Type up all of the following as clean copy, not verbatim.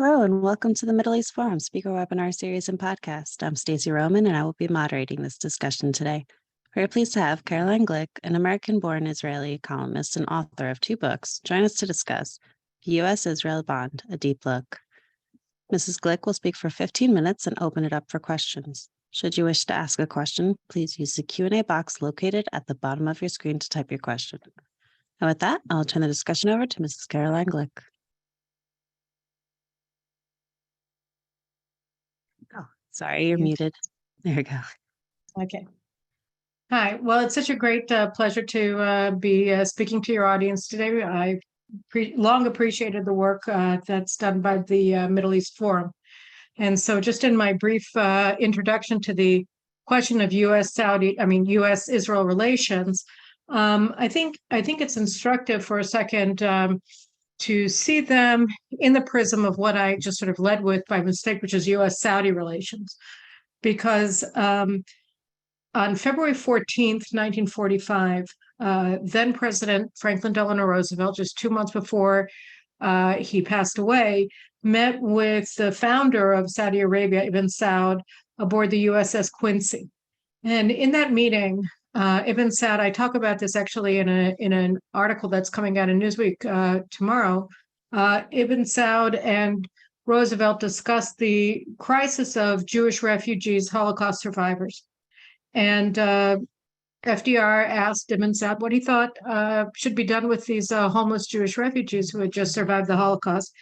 Hello, and welcome to the Middle East Forum Speaker Webinar Series and Podcast. I'm Stacey Roman, and I will be moderating this discussion today. We're pleased to have Caroline Glick, an American-born Israeli columnist and author of 2 books, join us to discuss the U.S.-Israel Bond, A Deep Look. Mrs. Glick will speak for 15 minutes and open it up for questions. Should you wish to ask a question, please use the Q&A box located at the bottom of your screen to type your question. And with that, I'll turn the discussion over to Mrs. Caroline Glick. Oh, sorry, you're muted. There you go. Okay. Hi. Well, it's such a great pleasure to be speaking to your audience today. I long appreciated the work that's done by the Middle East Forum. And so just in my brief introduction to the question of U.S.-Israel relations, I think it's instructive for a second to see them in the prism of what I just sort of led with by mistake, which is U.S.-Saudi relations. Because on February 14th, 1945, then President Franklin Delano Roosevelt, just 2 months before he passed away, met with the founder of Saudi Arabia, Ibn Saud, aboard the USS Quincy. And in that meeting, Ibn Saud, I talk about this actually in an article that's coming out in Newsweek tomorrow. Ibn Saud and Roosevelt discussed the crisis of Jewish refugees, Holocaust survivors. And FDR asked Ibn Saud what he thought should be done with these homeless Jewish refugees who had just survived the Holocaust.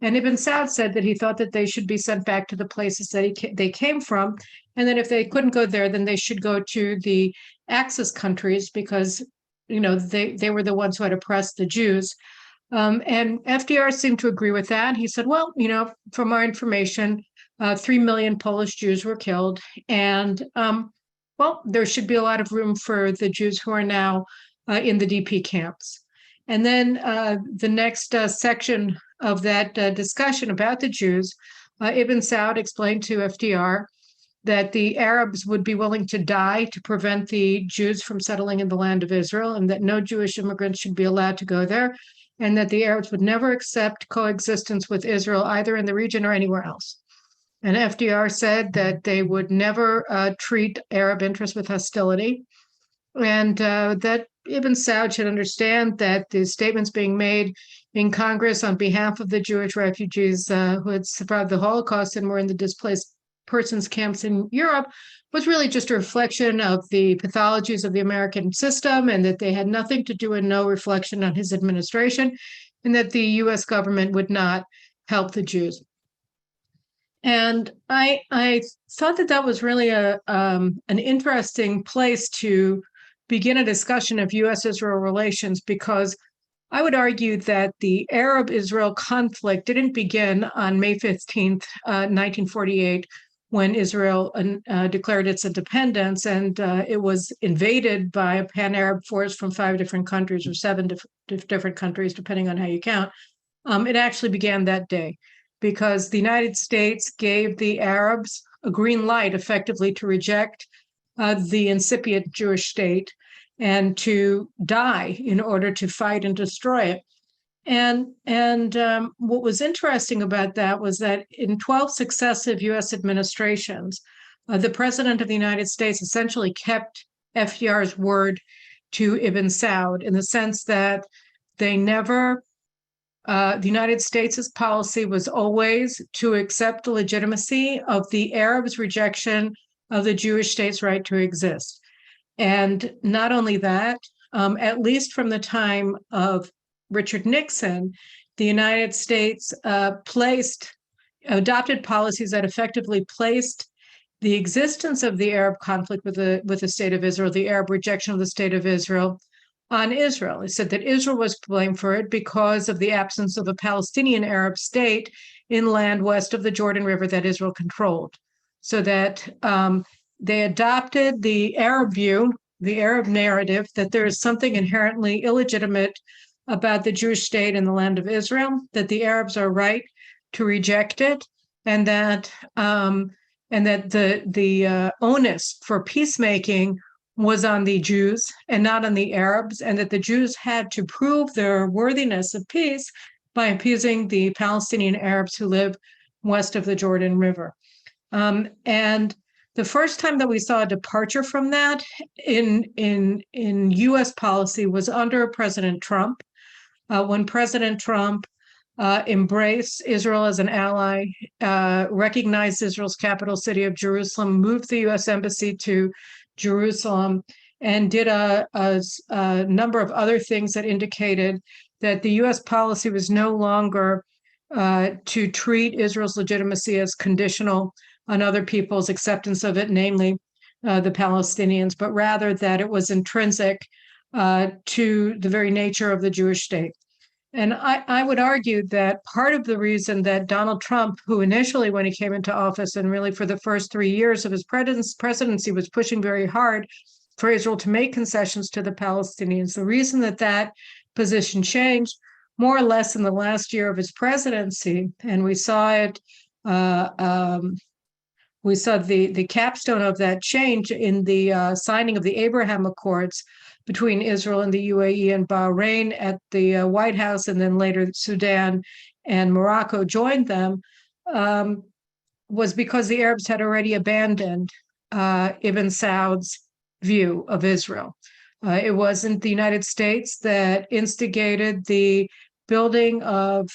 And Ibn Saud said that he thought that they should be sent back to the places that they came from, and that if they couldn't go there, then they should go to the Axis countries because, they were the ones who had oppressed the Jews. And FDR seemed to agree with that. He said, well, from our information, 3 million Polish Jews were killed. And, there should be a lot of room for the Jews who are now in the DP camps. And then the next section of that discussion about the Jews, Ibn Saud explained to FDR that the Arabs would be willing to die to prevent the Jews from settling in the land of Israel, and that no Jewish immigrants should be allowed to go there, and that the Arabs would never accept coexistence with Israel either in the region or anywhere else. And FDR said that they would never treat Arab interests with hostility, and that Ibn Saud should understand that the statements being made in Congress on behalf of the Jewish refugees who had survived the Holocaust and were in the displaced persons camps in Europe was really just a reflection of the pathologies of the American system, and that they had nothing to do and no reflection on his administration, and that the U.S. government would not help the Jews. And I thought that was really an interesting place to begin a discussion of U.S.-Israel relations, because I would argue that the Arab-Israel conflict didn't begin on May 15th, 1948, when Israel declared its independence, and it was invaded by a pan-Arab force from 5 different countries, or 7 different countries, depending on how you count. It actually began that day, because the United States gave the Arabs a green light, effectively, to reject the incipient Jewish state and to die in order to fight and destroy it. And what was interesting about that was that in 12 successive U.S. administrations, the President of the United States essentially kept FDR's word to Ibn Saud, in the sense that they never, the United States' policy was always to accept the legitimacy of the Arabs' rejection of the Jewish state's right to exist. And not only that, at least from the time of Richard Nixon, the United States adopted policies that effectively placed the existence of the Arab conflict with the state of Israel, the Arab rejection of the state of Israel, on Israel. It said that Israel was blamed for it because of the absence of a Palestinian-Arab state in land west of the Jordan River that Israel controlled. So that they adopted the Arab view, the Arab narrative, that there is something inherently illegitimate about the Jewish state in the land of Israel, that the Arabs are right to reject it, and that the onus for peacemaking was on the Jews and not on the Arabs, and that the Jews had to prove their worthiness of peace by appeasing the Palestinian Arabs who live west of the Jordan River. And the first time that we saw a departure from that in U.S. policy was under President Trump, when President Trump embraced Israel as an ally, recognized Israel's capital city of Jerusalem, moved the U.S. embassy to Jerusalem, and did a number of other things that indicated that the U.S. policy was no longer to treat Israel's legitimacy as conditional on other people's acceptance of it, namely the Palestinians, but rather that it was intrinsic to the very nature of the Jewish state. And I would argue that part of the reason that Donald Trump, who initially, when he came into office and really for the first 3 years of his presidency, was pushing very hard for Israel to make concessions to the Palestinians, the reason that that position changed more or less in the last year of his presidency, and we saw it, we saw the capstone of that change in the signing of the Abraham Accords between Israel and the UAE and Bahrain at the White House, and then later Sudan and Morocco joined them, was because the Arabs had already abandoned Ibn Saud's view of Israel. It wasn't the United States that instigated the building of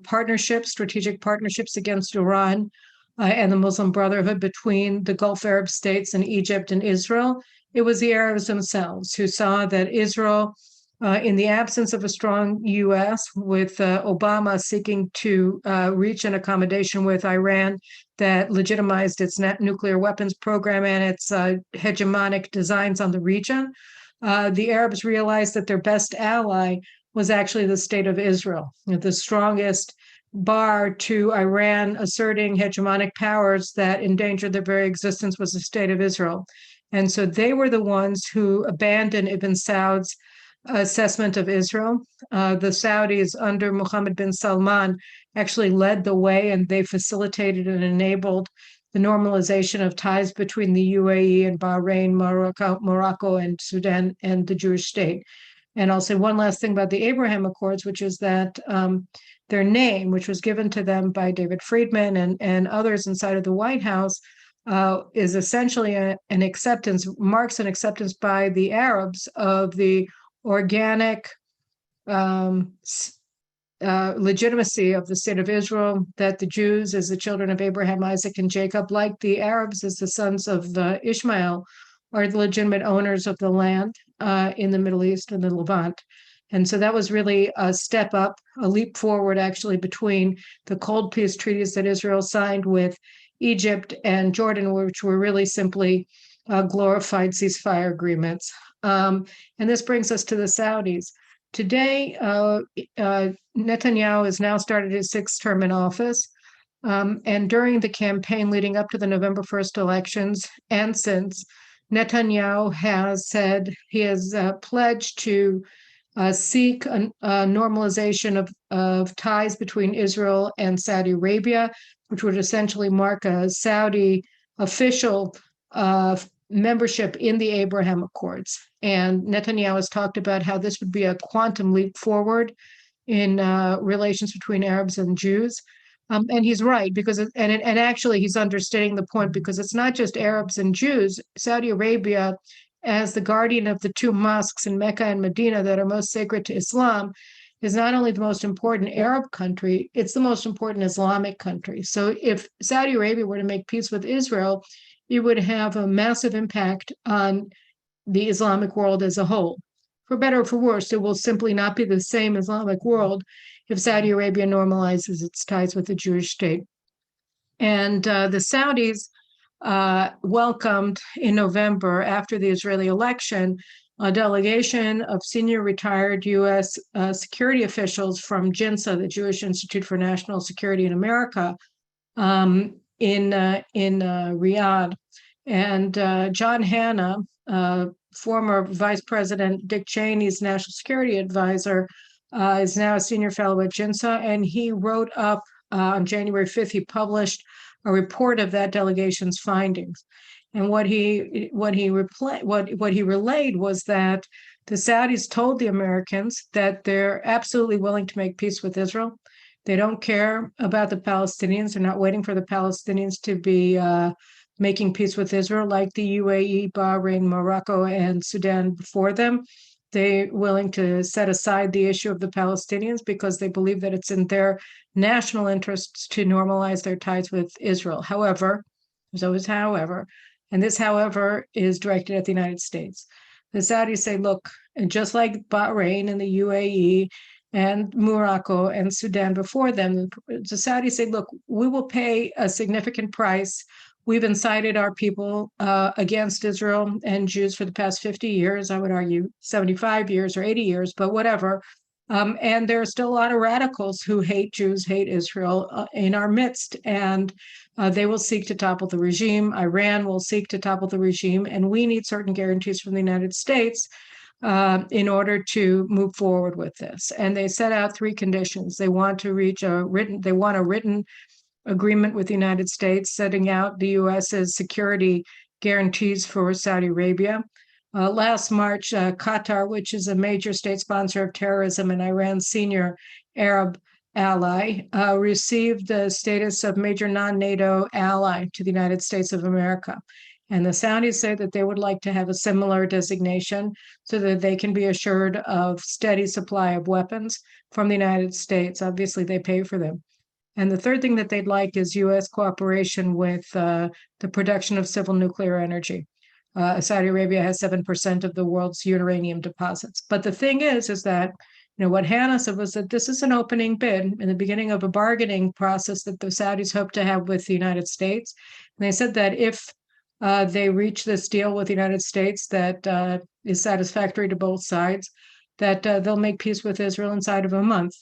partnerships, strategic partnerships against Iran and the Muslim Brotherhood between the Gulf Arab states and Egypt and Israel. It was the Arabs themselves who saw that Israel, in the absence of a strong U.S., with Obama seeking to reach an accommodation with Iran that legitimized its nuclear weapons program and its hegemonic designs on the region, the Arabs realized that their best ally was actually the state of Israel. The strongest bar to Iran asserting hegemonic powers that endangered their very existence was the state of Israel. And so they were the ones who abandoned Ibn Saud's assessment of Israel. The Saudis under Mohammed bin Salman actually led the way, and they facilitated and enabled the normalization of ties between the UAE and Bahrain, Morocco and Sudan and the Jewish state. And I'll say one last thing about the Abraham Accords, which is that their name, which was given to them by David Friedman and others inside of the White House, is essentially an acceptance, marks an acceptance by the Arabs of the organic legitimacy of the state of Israel, that the Jews as the children of Abraham, Isaac, and Jacob, like the Arabs as the sons of Ishmael, are the legitimate owners of the land in the Middle East and the Levant. And so that was really a step up, a leap forward, actually, between the cold peace treaties that Israel signed with Egypt and Jordan, which were really simply glorified ceasefire agreements. And this brings us to the Saudis. Today, Netanyahu has now started his sixth term in office. And during the campaign leading up to the November 1st elections, and since, Netanyahu has said he has pledged to seek a normalization of ties between Israel and Saudi Arabia, which would essentially mark a Saudi official membership in the Abraham Accords. And Netanyahu has talked about how this would be a quantum leap forward in relations between Arabs and Jews. And he's right, because and actually he's understating the point, because it's not just Arabs and Jews. Saudi Arabia, as the guardian of the two mosques in Mecca and Medina that are most sacred to Islam, is not only the most important Arab country, it's the most important Islamic country. So if Saudi Arabia were to make peace with Israel, it would have a massive impact on the Islamic world as a whole. For better or for worse, it will simply not be the same Islamic world if Saudi Arabia normalizes its ties with the Jewish state. And the Saudis welcomed in November, after the Israeli election, a delegation of senior retired U.S. Security officials from JINSA, the Jewish Institute for National Security in America, in Riyadh. And John Hanna, former Vice President Dick Cheney's national security advisor, is now a senior fellow at JINSA, and he wrote up on January 5th, he published a report of that delegation's findings. And what he relayed was that The Saudis told the Americans that they're absolutely willing to make peace with Israel. They don't care about the Palestinians. They're not waiting for the Palestinians to be making peace with Israel like the UAE, Bahrain, Morocco, and Sudan before them. They're willing to set aside the issue of the Palestinians because they believe that it's in their national interests to normalize their ties with Israel. However, there's always however, and this however is directed at the United States. The Saudis say, look, and just like Bahrain and the UAE and Morocco and Sudan before them, the Saudis say, look, we will pay a significant price. We've incited our people against Israel and Jews for the past 50 years, I would argue 75 years or 80 years, but whatever. And there are still a lot of radicals who hate Jews, hate Israel in our midst, and they will seek to topple the regime. Iran will seek to topple the regime, and we need certain guarantees from the United States in order to move forward with this. And they set out three conditions. They want to reach a written agreement with the United States, setting out the U.S.'s security guarantees for Saudi Arabia. Last March, Qatar, which is a major state sponsor of terrorism and Iran's senior Arab ally, received the status of major non-NATO ally to the United States of America. And the Saudis say that they would like to have a similar designation so that they can be assured of steady supply of weapons from the United States. Obviously, they pay for them. And the third thing that they'd like is U.S. cooperation with the production of civil nuclear energy. Saudi Arabia has 7% of the world's uranium deposits. But the thing is that, what Hannah said was that this is an opening bid in the beginning of a bargaining process that the Saudis hope to have with the United States. And they said that if they reach this deal with the United States that is satisfactory to both sides, that they'll make peace with Israel inside of a month.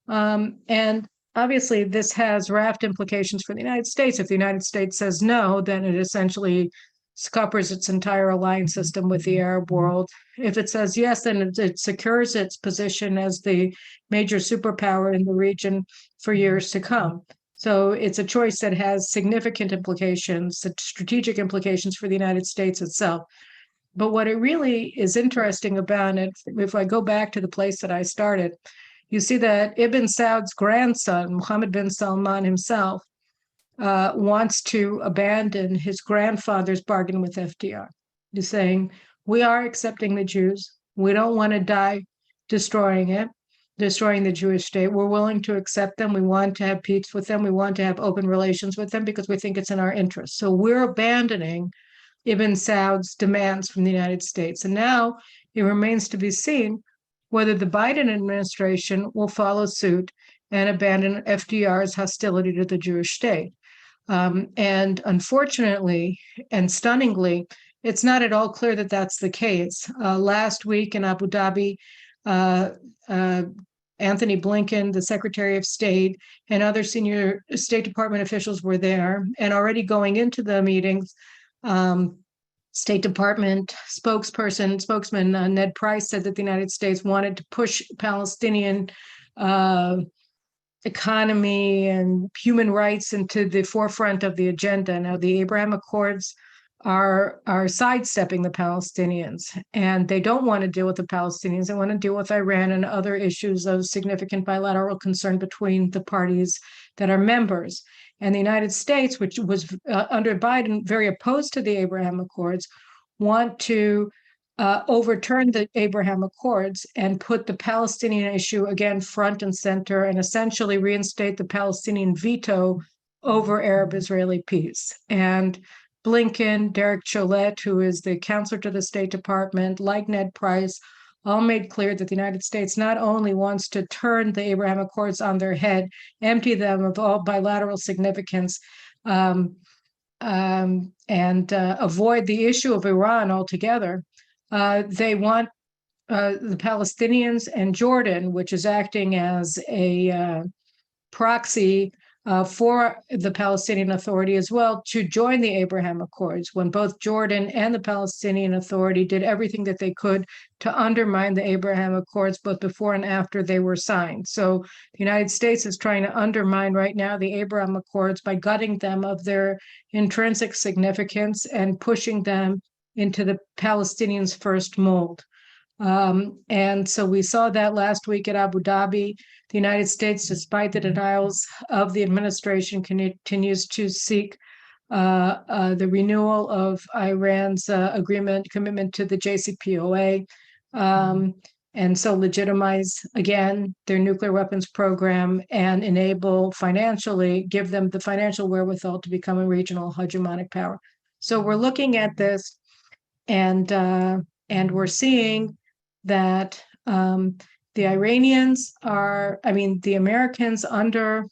And obviously, this has raft implications for the United States. If the United States says no, then it essentially scuppers its entire alliance system with the Arab world. If it says yes, then it secures its position as the major superpower in the region for years to come. So it's a choice that has significant implications, strategic implications for the United States itself. But what it really is interesting about it, if I go back to the place that I started, you see that Ibn Saud's grandson, Mohammed bin Salman himself, wants to abandon his grandfather's bargain with FDR. He's saying, we are accepting the Jews. We don't want to die destroying the Jewish state. We're willing to accept them. We want to have peace with them. We want to have open relations with them because we think it's in our interest. So we're abandoning Ibn Saud's demands from the United States. And now it remains to be seen whether the Biden administration will follow suit and abandon FDR's hostility to the Jewish state. And unfortunately and stunningly, it's not at all clear that that's the case. Last week in Abu Dhabi, Anthony Blinken, the Secretary of State, and other senior State Department officials were there. And already going into the meetings, State Department spokesman Ned Price said that the United States wanted to push Palestinian economy and human rights into the forefront of the agenda. Now, the Abraham Accords are sidestepping the Palestinians, and they don't want to deal with the Palestinians. They want to deal with Iran and other issues of significant bilateral concern between the parties that are members. And the United States, which was under Biden very opposed to the Abraham Accords, want to overturn the Abraham Accords and put the Palestinian issue again front and center and essentially reinstate the Palestinian veto over Arab-Israeli peace. And Blinken, Derek Chollet, who is the counselor to the State Department, like Ned Price, all made clear that the United States not only wants to turn the Abraham Accords on their head, empty them of all bilateral significance, and avoid the issue of Iran altogether. They want the Palestinians and Jordan, which is acting as a proxy for the Palestinian Authority as well, to join the Abraham Accords, when both Jordan and the Palestinian Authority did everything that they could to undermine the Abraham Accords, both before and after they were signed. So the United States is trying to undermine right now the Abraham Accords by gutting them of their intrinsic significance and pushing them into the Palestinians' first mold. And so we saw that last week at Abu Dhabi. The United States, despite the denials of the administration, continues to seek the renewal of Iran's commitment to the JCPOA, and so legitimize, again, their nuclear weapons program and give them the financial wherewithal to become a regional hegemonic power. So we're looking at this, and we're seeing that the Americans under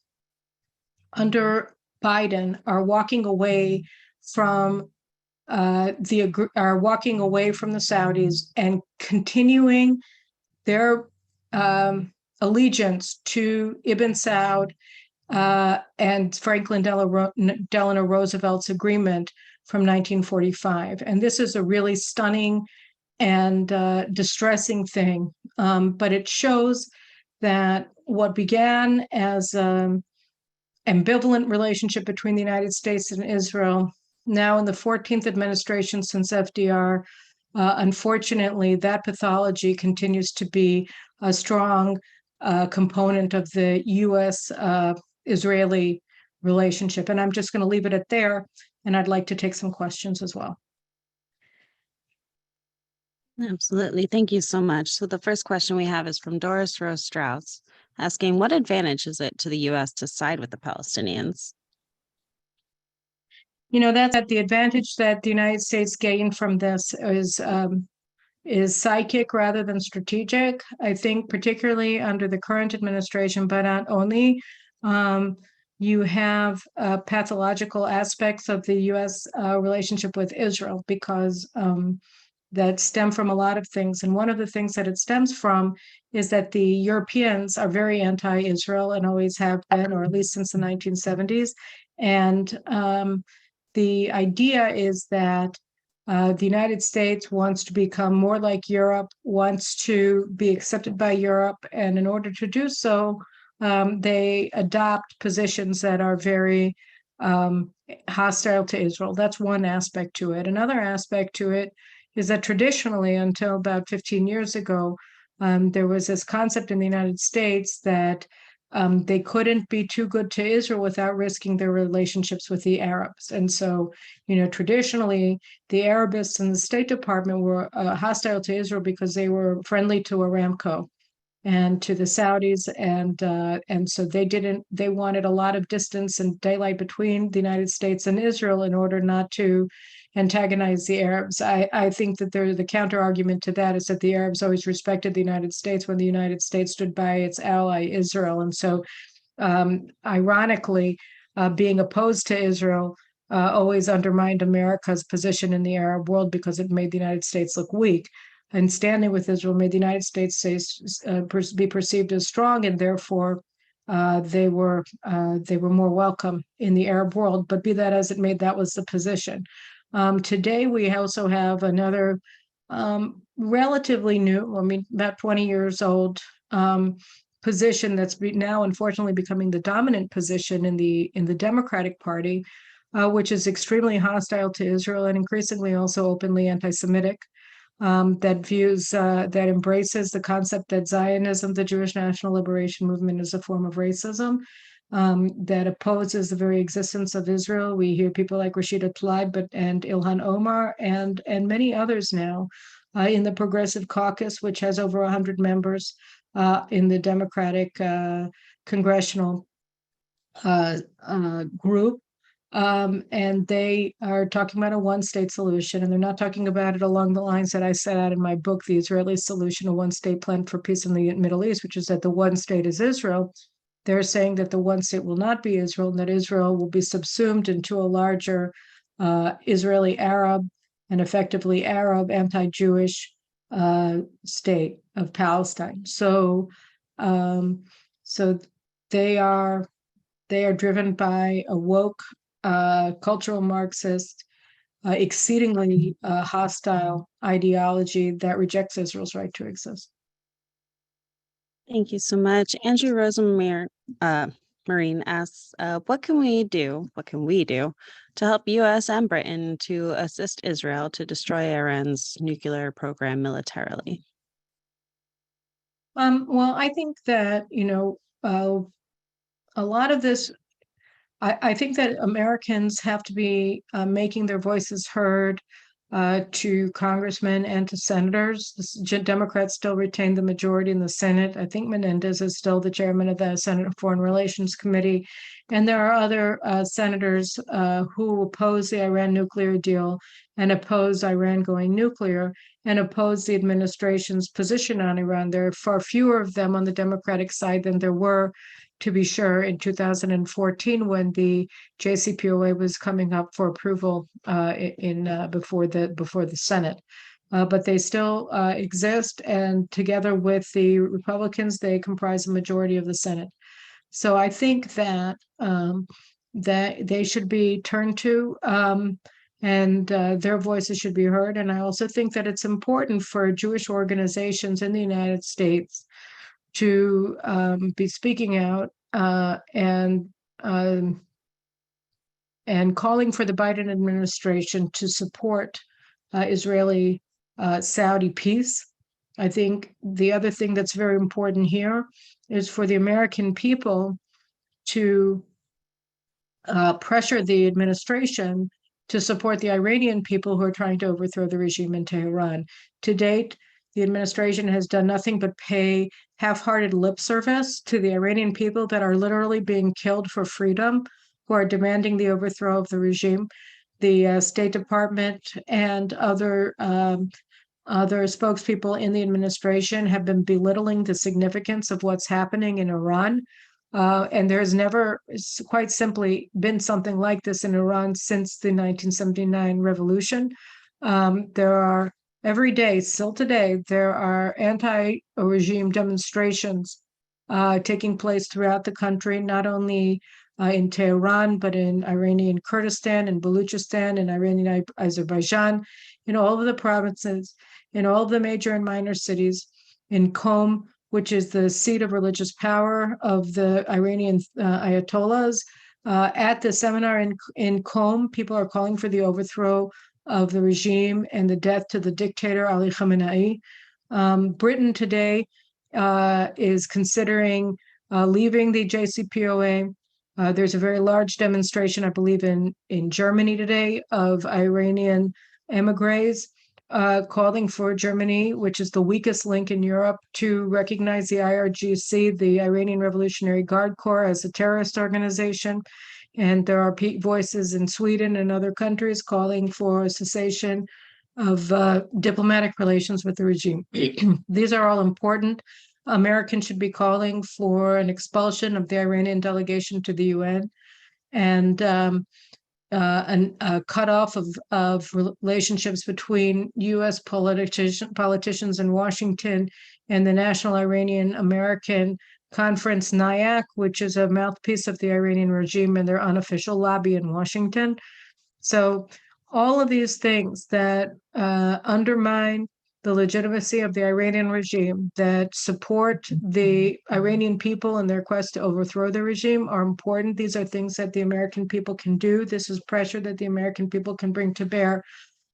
Biden are walking away from the Saudis and continuing their allegiance to Ibn Saud and Franklin Delano Roosevelt's agreement from 1945. And this is a really stunning and distressing thing, but it shows that what began as ambivalent relationship between the United States and Israel, now in the 14th administration since FDR, unfortunately, that pathology continues to be a strong component of the U.S.-Israeli relationship. And I'm just going to leave it at there, and I'd like to take some questions as well. Absolutely. Thank you so much. So the first question we have is from Doris Rose Strauss, asking, what advantage is it to the U.S. to side with the Palestinians? That's the advantage that the United States gained from this is psychic rather than strategic. I think particularly under the current administration, but not only, you have pathological aspects of the U.S. Relationship with Israel, because that stem from a lot of things. And one of the things that it stems from is that the Europeans are very anti-Israel and always have been, or at least since the 1970s. And the idea is that the United States wants to become more like Europe, wants to be accepted by Europe. And in order to do so, they adopt positions that are very hostile to Israel. That's one aspect to it. Another aspect to it is that traditionally, until about 15 years ago, there was this concept in the United States that they couldn't be too good to Israel without risking their relationships with the Arabs. And so, traditionally, the Arabists in the State Department were hostile to Israel because they were friendly to Aramco and to the Saudis, and so they wanted a lot of distance and daylight between the United States and Israel in order not to antagonize the Arabs. I think that the counter argument to that is that the Arabs always respected the United States when the United States stood by its ally Israel. And so ironically, being opposed to Israel always undermined America's position in the Arab world because it made the United States look weak. And standing with Israel made the United States be perceived as strong, and therefore they were more welcome in the Arab world. But be that as it may, that was the position. Today, we also have another relatively new, about 20 years old, position that's now unfortunately becoming the dominant position in the Democratic Party, which is extremely hostile to Israel and increasingly also openly anti-Semitic. That embraces the concept that Zionism, the Jewish National Liberation Movement, is a form of racism, that opposes the very existence of Israel. We hear people like Rashida Tlaib and Ilhan Omar and many others now in the Progressive Caucus, which has over 100 members in the Democratic congressional group. And they are talking about a one-state solution, and they're not talking about it along the lines that I set out in my book, The Israeli Solution, a one-state plan for peace in the Middle East, which is that the one state is Israel. They're saying that the one state will not be Israel, and that Israel will be subsumed into a larger Israeli Arab and effectively Arab anti-Jewish state of Palestine. So they are driven by a woke cultural Marxist, exceedingly hostile ideology that rejects Israel's right to exist. Thank you so much. Andrew Marine asks, what can we do to help U.S. and Britain to assist Israel to destroy Iran's nuclear program militarily? Well, I think that, a lot of this, I think that Americans have to be making their voices heard to congressmen and to senators. Democrats still retain the majority in the Senate. I think Menendez is still the chairman of the Senate Foreign Relations Committee. And there are other senators who oppose the Iran nuclear deal and oppose Iran going nuclear and oppose the administration's position on Iran. There are far fewer of them on the Democratic side than there were, to be sure, in 2014 when the JCPOA was coming up for approval before the Senate. But they still exist, and together with the Republicans, they comprise a majority of the Senate. So I think that that they should be turned to, and their voices should be heard. And I also think that it's important for Jewish organizations in the United States to be speaking out um, and calling for the Biden administration to support Israeli Saudi peace. I think the other thing that's very important here is for the American people to pressure the administration to support the Iranian people who are trying to overthrow the regime in Tehran. To date, the administration has done nothing but pay half-hearted lip service to the Iranian people that are literally being killed for freedom, who are demanding the overthrow of the regime. The State Department and other spokespeople in the administration have been belittling the significance of what's happening in Iran. And there's never quite simply been something like this in Iran since the 1979 revolution. There are every day, still today, there are anti-regime demonstrations taking place throughout the country, not only in Tehran, but in Iranian Kurdistan, in Baluchistan, in Iranian Azerbaijan, in all of the provinces, in all of the major and minor cities, in Qom, which is the seat of religious power of the Iranian Ayatollahs. At the seminar in Qom, people are calling for the overthrow of the regime and the death to the dictator Ali Khamenei. Britain today is considering leaving the JCPOA. There's a very large demonstration, I believe, in Germany today of Iranian emigres calling for Germany, which is the weakest link in Europe, to recognize the IRGC, the Iranian Revolutionary Guard Corps, as a terrorist organization. And there are voices in Sweden and other countries calling for a cessation of diplomatic relations with the regime. These are all important. Americans should be calling for an expulsion of the Iranian delegation to the UN and a cutoff of relationships between U.S. politicians in Washington and the National Iranian American Conference, NIAC, which is a mouthpiece of the Iranian regime and their unofficial lobby in Washington. So all of these things that undermine the legitimacy of the Iranian regime, that support the Iranian people in their quest to overthrow the regime, are important. These are things that the American people can do. This is pressure that the American people can bring to bear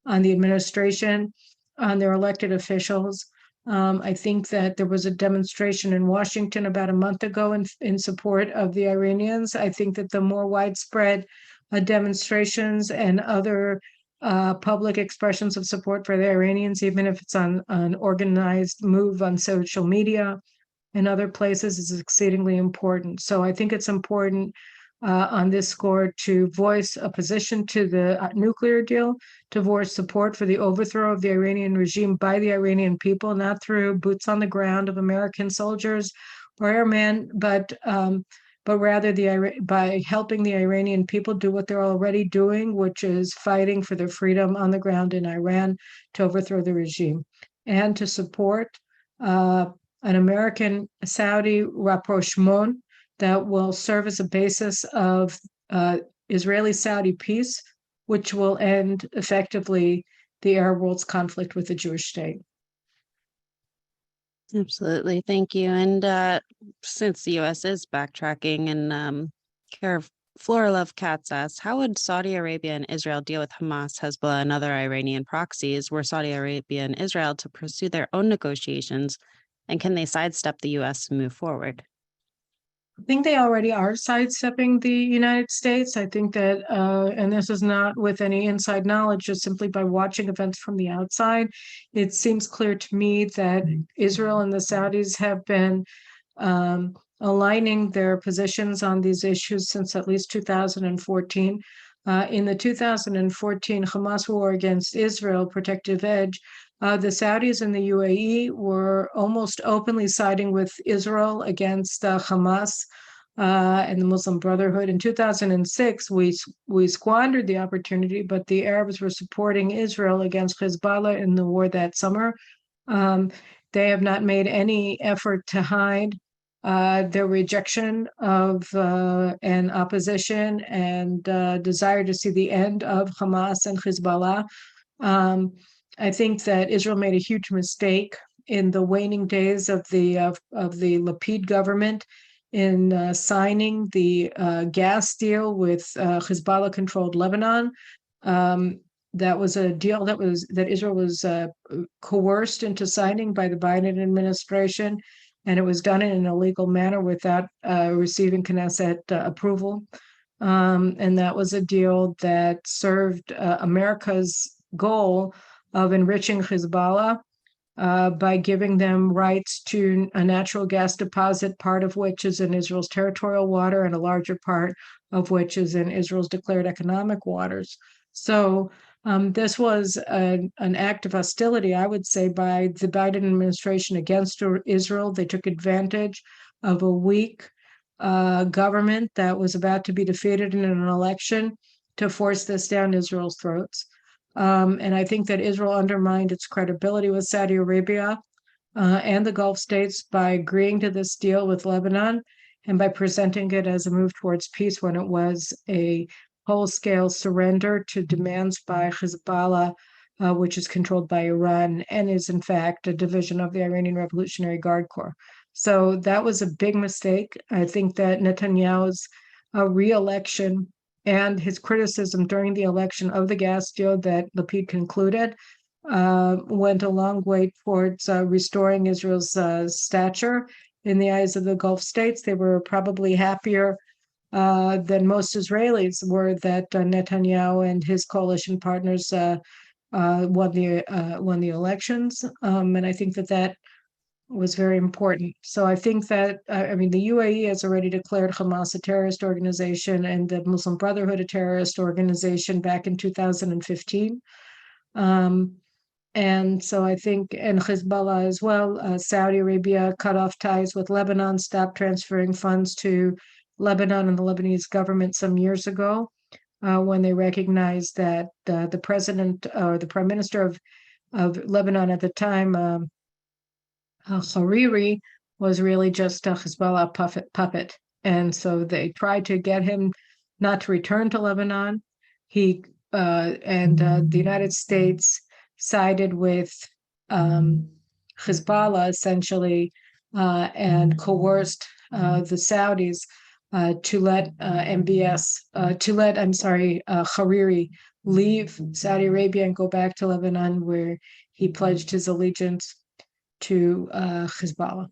on the administration, on their elected officials. I think that there was a demonstration in Washington about a month ago in support of the Iranians. I think that the more widespread demonstrations and other public expressions of support for the Iranians, even if it's on an organized move on social media and other places, is exceedingly important. So I think it's important on this score to voice opposition to the nuclear deal, to voice support for the overthrow of the Iranian regime by the Iranian people, not through boots on the ground of American soldiers or airmen, but rather by helping the Iranian people do what they're already doing, which is fighting for their freedom on the ground in Iran to overthrow the regime, and to support an American-Saudi rapprochement that will serve as a basis of Israeli-Saudi peace, which will end effectively the Arab world's conflict with the Jewish state. Absolutely. Thank you. And since the U.S. is backtracking, and Flora Love Katz asks, how would Saudi Arabia and Israel deal with Hamas, Hezbollah, and other Iranian proxies? Were Saudi Arabia and Israel to pursue their own negotiations And can they sidestep the U.S. and move forward? I think they already are sidestepping the United States. I think that, and this is not with any inside knowledge, just simply by watching events from the outside, it seems clear to me that Israel and the Saudis have been aligning their positions on these issues since at least 2014. In the 2014 Hamas war against Israel, Protective Edge, the Saudis and the UAE were almost openly siding with Israel against Hamas and the Muslim Brotherhood. In 2006, we squandered the opportunity, but the Arabs were supporting Israel against Hezbollah in the war that summer. They have not made any effort to hide their rejection of and opposition and desire to see the end of Hamas and Hezbollah. I think that Israel made a huge mistake in the waning days of the Lapid government in signing the gas deal with Hezbollah-controlled Lebanon. That was a deal that Israel was coerced into signing by the Biden administration, and it was done in an illegal manner without receiving Knesset approval. And that was a deal that served America's goal of enriching Hezbollah by giving them rights to a natural gas deposit, part of which is in Israel's territorial water and a larger part of which is in Israel's declared economic waters. So this was an act of hostility, I would say, by the Biden administration against Israel. They took advantage of a weak government that was about to be defeated in an election to force this down Israel's throats. And I think that Israel undermined its credibility with Saudi Arabia and the Gulf states by agreeing to this deal with Lebanon and by presenting it as a move towards peace when it was a whole-scale surrender to demands by Hezbollah, which is controlled by Iran and is in fact a division of the Iranian Revolutionary Guard Corps. So that was a big mistake. I think that Netanyahu's re-election and his criticism during the election of the gas deal that Lapid concluded went a long way towards restoring Israel's stature in the eyes of the Gulf states. They were probably happier than most Israelis were that Netanyahu and his coalition partners won the elections, and I think that was very important. So I think that, the UAE has already declared Hamas a terrorist organization and the Muslim Brotherhood a terrorist organization back in 2015. And so I think, and Hezbollah as well, Saudi Arabia cut off ties with Lebanon, stopped transferring funds to Lebanon and the Lebanese government some years ago when they recognized that the president or the prime minister of Lebanon at the time, Hariri, was really just a Hezbollah puppet. And so they tried to get him not to return to Lebanon. The United States sided with Hezbollah essentially and coerced the Saudis to let Hariri leave Saudi Arabia and go back to Lebanon, where he pledged his allegiance to Hezbollah.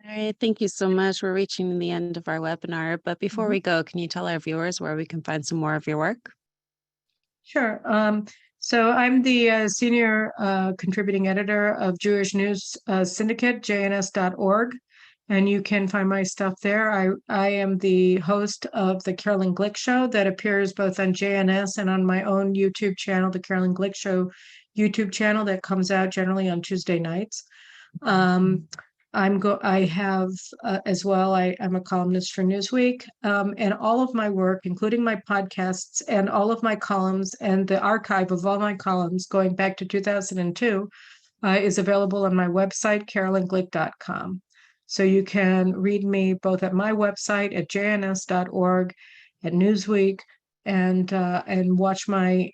All right, thank you so much. We're reaching the end of our webinar, but before we go, can you tell our viewers where we can find some more of your work? Sure. So I'm the senior contributing editor of Jewish News Syndicate, jns.org, and you can find my stuff there. I am the host of the Carolyn Glick Show that appears both on JNS and on my own YouTube channel, the Carolyn Glick Show YouTube channel that comes out generally on Tuesday nights. I have as well, I'm a columnist for Newsweek, and all of my work, including my podcasts and all of my columns and the archive of all my columns going back to 2002 is available on my website, carolynglick.com. So you can read me both at my website at jns.org, at Newsweek, and watch my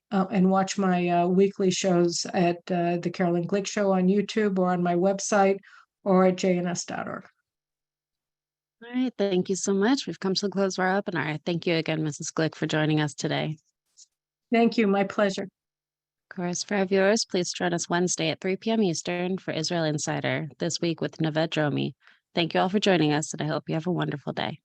weekly shows at the Carolyn Glick Show on YouTube or on my website or at jns.org. All right, thank you so much. We've come to the close of our webinar. Thank you again, Mrs. Glick, for joining us today. Thank you, my pleasure. Of course, for our viewers, please join us Wednesday at 3 p.m. Eastern for Israel Insider this week with Naved Dromi. Thank you all for joining us, and I hope you have a wonderful day.